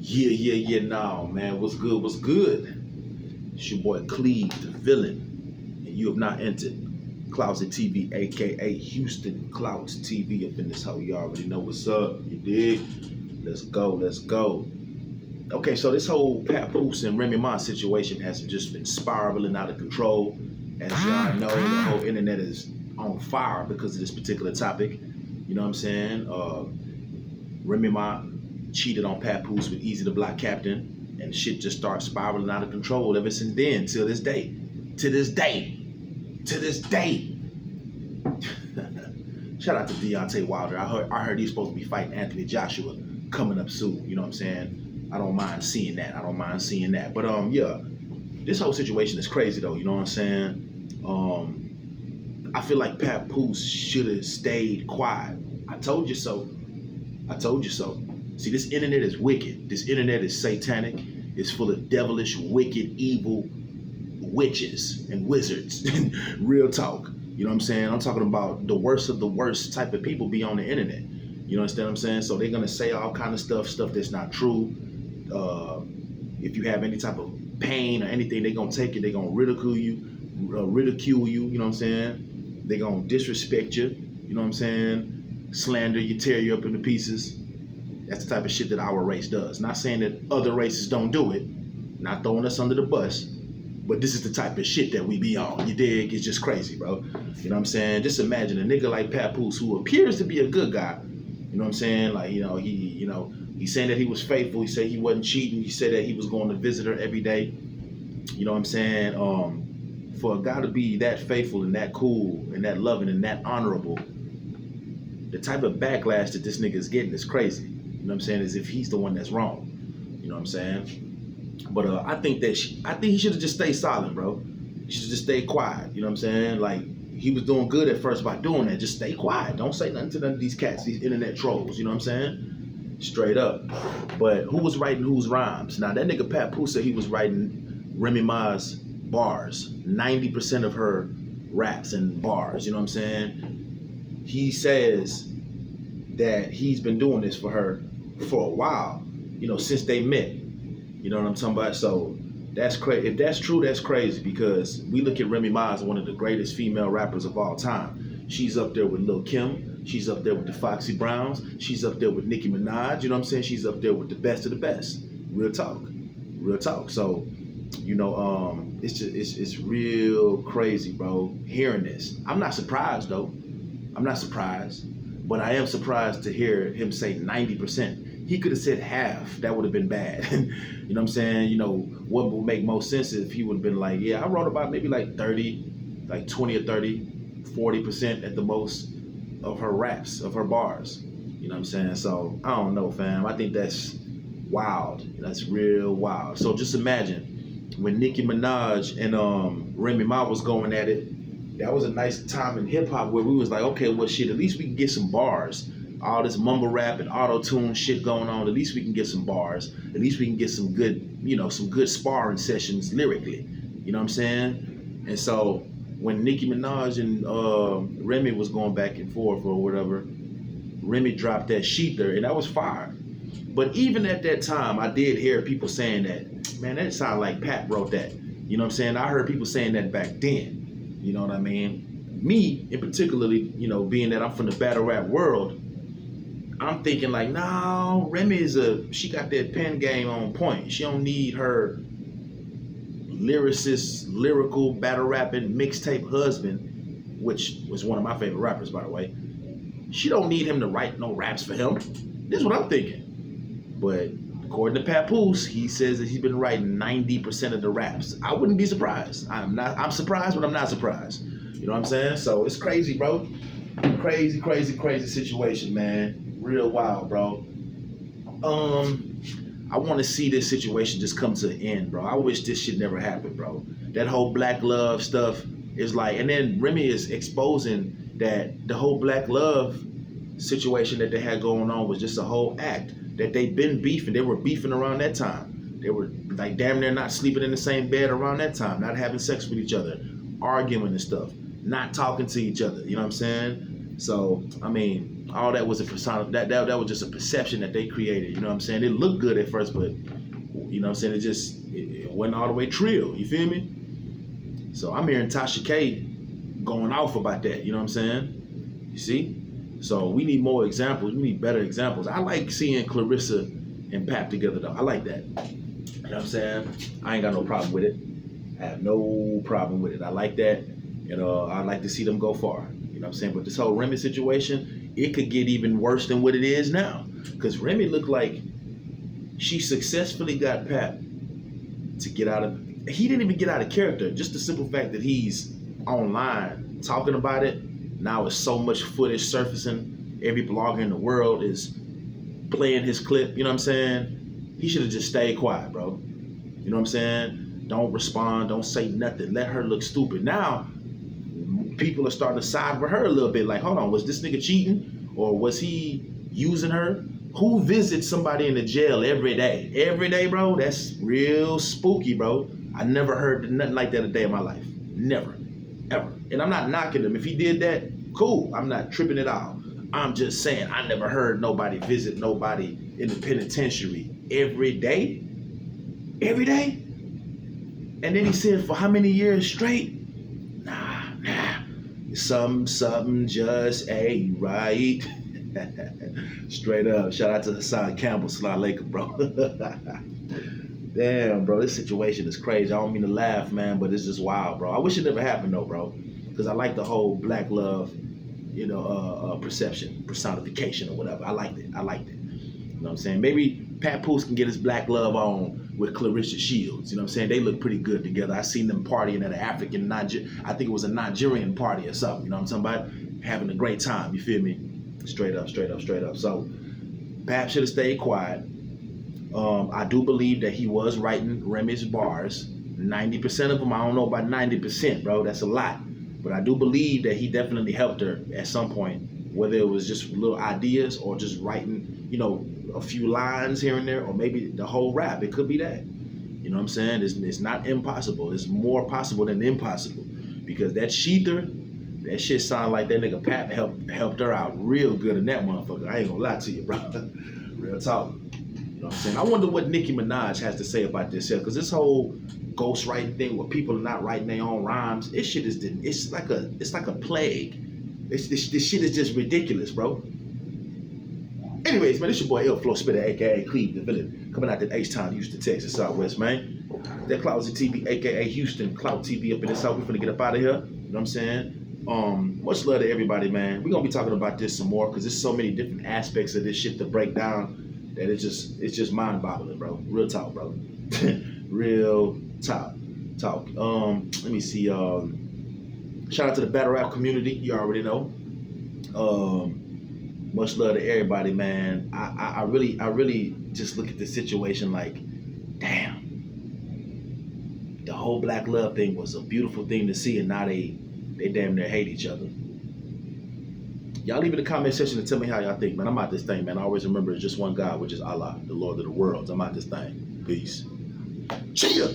Nah, man. What's good? What's good? It's your boy Cleve, the villain, and you have not entered Closet TV, aka Houston Clouds TV up in this hoe. You already know what's up. You dig? Let's go, let's go. Okay, so this whole Papoose and Remy Ma situation has just been spiraling out of control. As y'all know, the whole internet is on fire because of this particular topic. You know what I'm saying? Remy Ma cheated on Papoose with Easy the Block Captain, and shit just starts spiraling out of control ever since then, till this day. To this day. To this day. Shout out to Deontay Wilder. I heard he's supposed to be fighting Anthony Joshua coming up soon. You know what I'm saying? I don't mind seeing that. But yeah, this whole situation is crazy though. You know what I'm saying? I feel like Papoose should have stayed quiet. I told you so. See, this internet is wicked. This internet is satanic. It's full of devilish, wicked, evil witches and wizards. Real talk. You know what I'm saying? I'm talking about the worst of the worst type of people be on the internet. You understand what I'm saying? So they're gonna say all kind of stuff that's not true. If you have any type of pain or anything, they're gonna take it. They're gonna ridicule you. You know what I'm saying? They're gonna disrespect you. You know what I'm saying? Slander you, tear you up into pieces. That's the type of shit that our race does. Not saying that other races don't do it. Not throwing us under the bus. But this is the type of shit that we be on. You dig? It's just crazy, bro. You know what I'm saying? Just imagine a nigga like Papoose, who appears to be a good guy. You know what I'm saying? Like, he's saying that he was faithful. He said he wasn't cheating. He said that he was going to visit her every day. You know what I'm saying? For a guy to be that faithful and that cool and that loving and that honorable, the type of backlash that this nigga is getting is crazy. You know what I'm saying? As if he's the one that's wrong. You know what I'm saying? But I think he should have just stayed silent, bro. He should have just stayed quiet. You know what I'm saying? Like, he was doing good at first by doing that. Just stay quiet. Don't say nothing to none of these cats, these internet trolls. You know what I'm saying? Straight up. But who was writing whose rhymes? Now, that nigga Papoose said he was writing Remy Ma's bars. 90% of her raps and bars. You know what I'm saying? He says that he's been doing this for her for a while, since they met. You know what I'm talking about? So that's crazy. If that's true, that's crazy, because we look at Remy Ma as one of the greatest female rappers of all time. She's up there with Lil Kim. She's up there with the Foxy Browns. She's up there with Nicki Minaj. You know what I'm saying? She's up there with the best of the best. Real talk. So, it's real crazy, bro, hearing this. I'm not surprised, though. But I am surprised to hear him say 90%. He could have said half. That would have been bad. You know what I'm saying? What would make most sense if he would have been like, yeah, I wrote about maybe like 30, like 20 or 30, 40% at the most of her raps, of her bars. You know what I'm saying? So, I don't know, fam. I think that's wild. That's real wild. So just imagine when Nicki Minaj and Remy Ma was going at it, that was a nice time in hip hop where we was like, okay, well, shit, at least we can get some bars. All this mumble rap and auto-tune shit going on, at least we can get some bars. At least we can get some good sparring sessions lyrically. You know what I'm saying? And so when Nicki Minaj and Remy was going back and forth or whatever, Remy dropped that sheet there, and that was fire. But even at that time, I did hear people saying that, man, that sounded like Pat wrote that. You know what I'm saying? I heard people saying that back then. You know what I mean? Me, in particularly, being that I'm from the battle rap world, I'm thinking like, no, Remy she got that pen game on point. She don't need her lyricist, lyrical, battle rapping, mixtape husband, which was one of my favorite rappers, by the way. She don't need him to write no raps for him. This is what I'm thinking. But according to Papoose, he says that he's been writing 90% of the raps. I wouldn't be surprised. I'm surprised, but I'm not surprised. You know what I'm saying? So it's crazy, bro. Crazy situation, man. Real wild, bro. I want to see this situation just come to an end, bro. I wish this shit never happened, bro. That whole black love stuff is like, and then Remy is exposing that the whole black love situation that they had going on was just a whole act. That they've been beefing. They were beefing around that time. They were like damn near not sleeping in the same bed around that time, not having sex with each other, arguing and stuff, not talking to each other. You know what I'm saying? So I mean, all that was a persona. That was just a perception that they created. You know what I'm saying? It looked good at first, but you know what I'm saying? It wasn't all the way trill. You feel me? So I'm hearing Tasha K going off about that. You know what I'm saying? You see? So we need more examples. We need better examples. I like seeing Clarissa and Pap together though. I like that. You know what I'm saying? I ain't got no problem with it. I have no problem with it. I like that. And I like to see them go far. You know what I'm saying? But this whole Remy situation, it could get even worse than what it is now. Because Remy looked like she successfully got Pap to get out of, he didn't even get out of character. Just the simple fact that he's online talking about it. Now it's so much footage surfacing. Every blogger in the world is playing his clip. You know what I'm saying? He should have just stayed quiet, bro. You know what I'm saying? Don't respond. Don't say nothing. Let her look stupid. Now, people are starting to side with her a little bit. Like, hold on, was this nigga cheating? Or was he using her? Who visits somebody in the jail every day? Every day, bro? That's real spooky, bro. I never heard nothing like that a day in my life. Never. Ever. And I'm not knocking him. If he did that, cool. I'm not tripping at all. I'm just saying I never heard nobody visit nobody in the penitentiary every day. Every day? And then he said for how many years straight? Nah. Something just ain't right. Straight up. Shout out to Hassan Campbell, Slot Laker, bro. Damn, bro, this situation is crazy. I don't mean to laugh, man, but it's just wild, bro. I wish it never happened, though, bro, because I like the whole black love, perception, personification, or whatever. I liked it. You know what I'm saying? Maybe Papoose can get his black love on with Clarissa Shields. You know what I'm saying? They look pretty good together. I seen them partying at an I think it was a Nigerian party or something. You know what I'm talking about? Having a great time. You feel me? Straight up. So Pap should have stayed quiet. I do believe that he was writing Remy's bars. 90% of them, I don't know about 90%, bro. That's a lot. But I do believe that he definitely helped her at some point, whether it was just little ideas or just writing, a few lines here and there, or maybe the whole rap. It could be that. You know what I'm saying? It's not impossible. It's more possible than impossible. Because that Sheether, that shit sound like that nigga Pap helped her out real good in that motherfucker. I ain't gonna lie to you, bro. Real talk. You know what I'm saying? I wonder what Nicki Minaj has to say about this here, because this whole ghostwriting thing where people are not writing their own rhymes, this shit it's like a plague. This shit is just ridiculous, bro. Anyways, man, this your boy Ill Flow Spitter, aka Cleveland Villain, coming out to H-Town, Houston, Texas, Southwest, man. That Clousy TV, aka Houston Clout TV up in the South. We finna get up out of here. You know what I'm saying? Much love to everybody, man. We're gonna be talking about this some more because there's so many different aspects of this shit to break down that it's just mind-boggling, bro. Real talk, bro. Real talk. Let me see. Shout out to the battle rap community. You already know. Much love to everybody, man. I really just look at the situation like, damn. The whole black love thing was a beautiful thing to see, and now they damn near hate each other. Y'all leave in the comment section and tell me how y'all think, man. I'm out this thing, man. I always remember it's just one God, which is Allah, the Lord of the worlds. I'm out this thing. Peace. Cheer.